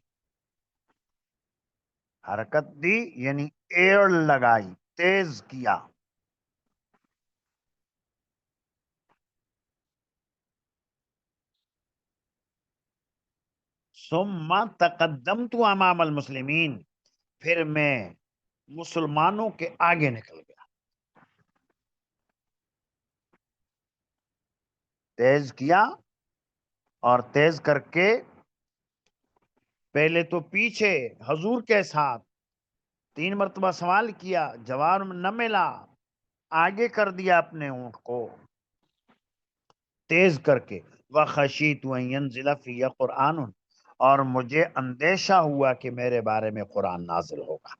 حرکت دی یعنی ایڑ لگائی، تیز کیا۔ ثم تقدمت امام المسلمین، پھر میں مسلمانوں کے آگے نکل گیا، تیز کیا اور تیز کر کے پہلے تو پیچھے حضور کے ساتھ 3 مرتبہ سوال کیا، جواب نہ ملا، آگے کر دیا اپنے اونٹ کو تیز کر کے۔ وَخَشِیتُ أَن يَنزِلَ فِیَّ قُرْآنٌ، اور مجھے اندیشہ ہوا کہ میرے بارے میں قرآن نازل ہوگا،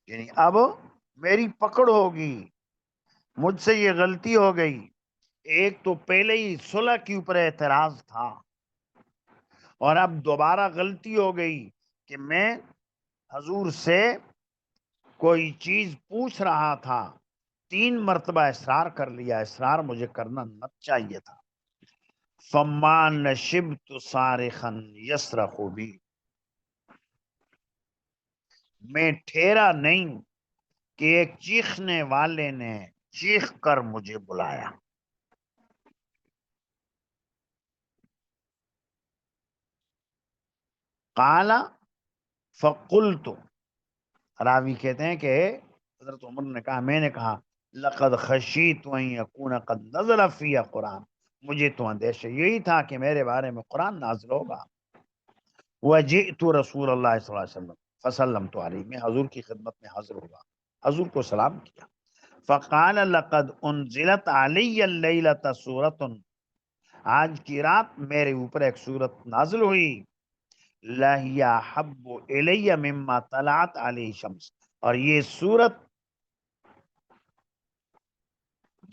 یعنی اب میری پکڑ ہوگی، مجھ سے یہ غلطی ہو گئی۔ ایک تو پہلے ہی صلح کے اوپر اعتراض تھا، اور اب دوبارہ غلطی ہو گئی کہ میں حضور سے کوئی چیز پوچھ رہا تھا، 3 مرتبہ اصرار کر لیا، اصرار مجھے کرنا نہ چاہیے تھا۔ فَمَا نَشِبْتُ صَارِخًا يَصْرَخُ بِي، میں ٹھہرا نہیں کہ ایک چیخنے والے نے چیخ کر مجھے بلایا۔ قال فقلت، راوی کہتے ہیں کہ حضرت عمر نے کہا، میں نے کہا، لقد خشیت ان یکون قد نزل فی قرآن، مجھے تو اندیشہ یہی تھا کہ میرے بارے میں قرآن نازل ہوگا۔ وجئت رسول اللہ صلی اللہ علیہ وسلم فسلمت علیہ، میں حضور کی خدمت میں حاضر ہوا، حضور کو سلام کیا۔ فقال لقد انزلت علی اللیلۃ سورۃ، آج کی رات میرے اوپر ایک سورت نازل ہوئی، لَهِيَ أَحَبُّ إِلَيَّ مِمَّا طَلَعَتْ عَلَيْهِ الشَّمْسُ، اور یہ سورت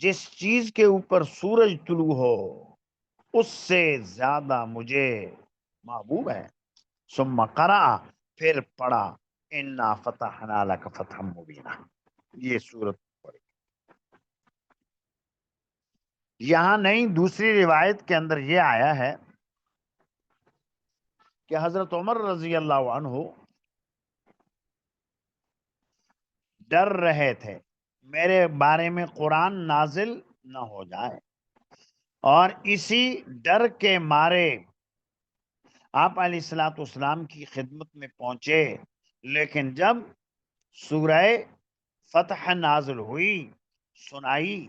جس چیز کے اوپر سورج طلوع ہو اس سے زیادہ مجھے محبوب ہے۔ ثم قرأ، پھر پڑھا، اِنَّا فَتَحْنَا لَكَ فَتْحًا مُبِينًا، یہ سورت پڑھی۔ یہاں نہیں، دوسری روایت کے اندر یہ آیا ہے کہ حضرت عمر رضی اللہ عنہ ڈر رہے تھے میرے بارے میں قرآن نازل نہ ہو جائے، اور اسی ڈر کے مارے آپ علیہ الصلوۃ والسلام کی خدمت میں پہنچے، لیکن جب سورہ فتح نازل ہوئی، سنائی،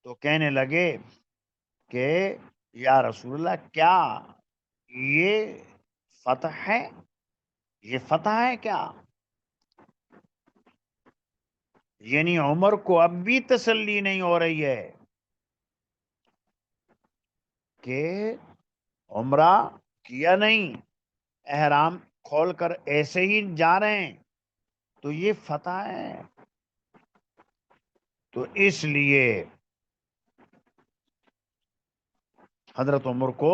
تو کہنے لگے کہ یا رسول اللہ، کیا یہ فتح ہے؟ یہ فتح ہے کیا؟ یعنی عمر کو اب بھی تسلی نہیں ہو رہی ہے کہ عمرہ کیا نہیں، احرام کھول کر ایسے ہی جا رہے ہیں، تو یہ فتح ہے۔ تو اس لیے حضرت عمر کو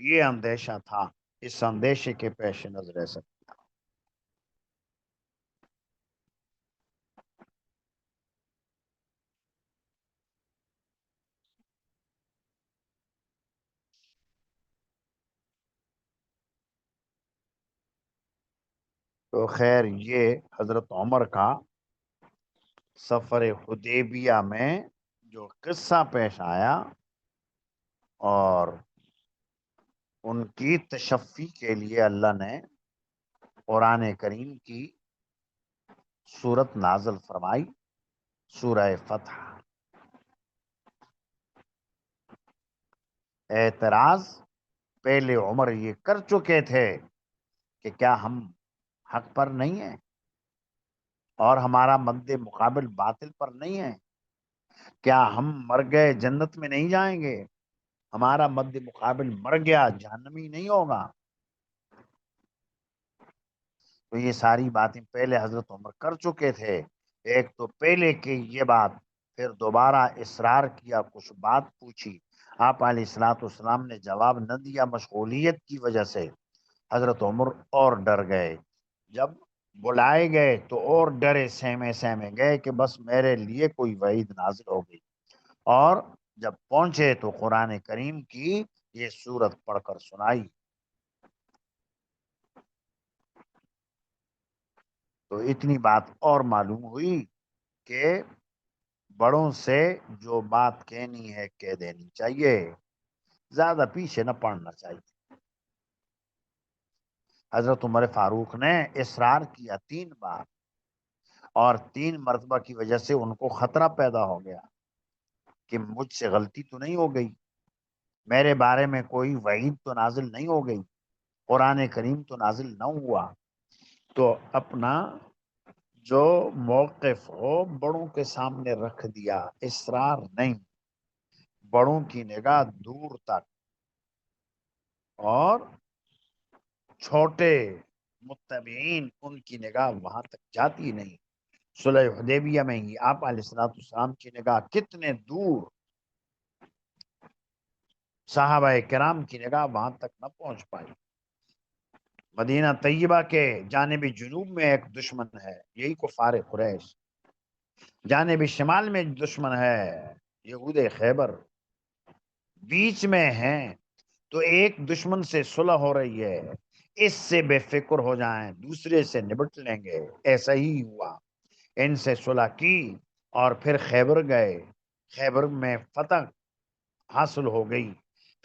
یہ اندیشہ تھا، اس اندیشے کے پیش نظر ایسا. تو خیر یہ حضرت عمر کا سفر حدیبیہ میں جو قصہ پیش آیا اور ان کی تشفی کے لیے اللہ نے قرآن کریم کی سورت نازل فرمائی، سورہ فتح. اعتراض پہلے عمر یہ کر چکے تھے کہ کیا ہم حق پر نہیں ہیں اور ہمارا مد مقابل باطل پر نہیں ہے؟ کیا ہم مر گئے جنت میں نہیں جائیں گے؟ ہمارا مد مقابل مر گیا جہنمی نہیں ہوگا؟ تو یہ ساری باتیں پہلے حضرت عمر کر چکے تھے. ایک تو پہلے کی یہ بات، پھر دوبارہ اصرار کیا، کچھ بات پوچھی، آپ علیہ الصلوۃ والسلام نے جواب نہ دیا مشغولیت کی وجہ سے. حضرت عمر اور ڈر گئے، جب بلائے گئے تو اور ڈرے، سہمے سہمے گئے کہ بس میرے لیے کوئی وعید نازل ہو گئی. اور جب پہنچے تو قرآن کریم کی یہ سورت پڑھ کر سنائی. تو اتنی بات اور معلوم ہوئی کہ بڑوں سے جو بات کہنی ہے کہہ دینی چاہیے، زیادہ پیچھے نہ پڑنا چاہیے. حضرت عمر فاروق نے اصرار کیا 3 بار، اور 3 مرتبہ کی وجہ سے ان کو خطرہ پیدا ہو گیا کہ مجھ سے غلطی تو نہیں ہو گئی، میرے بارے میں کوئی وعید تو نازل نہیں ہو گئی، قرآن کریم تو نازل نہ ہوا. تو اپنا جو موقف ہو بڑوں کے سامنے رکھ دیا، اصرار نہیں، بڑوں کی نگاہ دور تک اور چھوٹے متبعین ان کی نگاہ وہاں تک جاتی نہیں. صلح حدیبیہ میں ہی آپ علیہ الصلوۃ والسلام کی نگاہ کتنے دور، صحابہ کرام کی نگاہ وہاں تک نہ پہنچ پائی. مدینہ طیبہ کے جانب جنوب میں ایک دشمن ہے، یہی کفار قریش. جانب شمال میں دشمن ہے، یہود خیبر. بیچ میں ہیں، تو ایک دشمن سے صلح ہو رہی ہے، اس سے بے فکر ہو جائیں، دوسرے سے نبٹ لیں گے. ایسا ہی ہوا، ان سے صلح کی اور پھر خیبر گئے، خیبر میں فتح حاصل ہو گئی.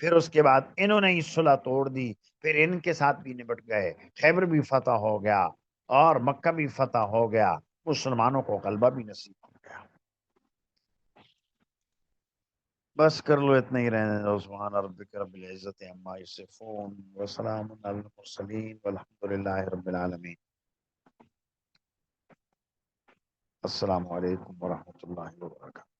پھر اس کے بعد انہوں نے صلح توڑ دی، پھر ان کے ساتھ بھی نبٹ گئے، خیبر بھی فتح ہو گیا اور مکہ بھی فتح ہو گیا، مسلمانوں کو غلبہ بھی نصیب ہو گیا. بس کر لو، اتنا ہی رہنے دو. سبحان ربک رب العزت عما یصفون وسلام علی المرسلین والحمد للہ رب العالمین. السلام علیکم ورحمۃ اللہ وبرکاتہ.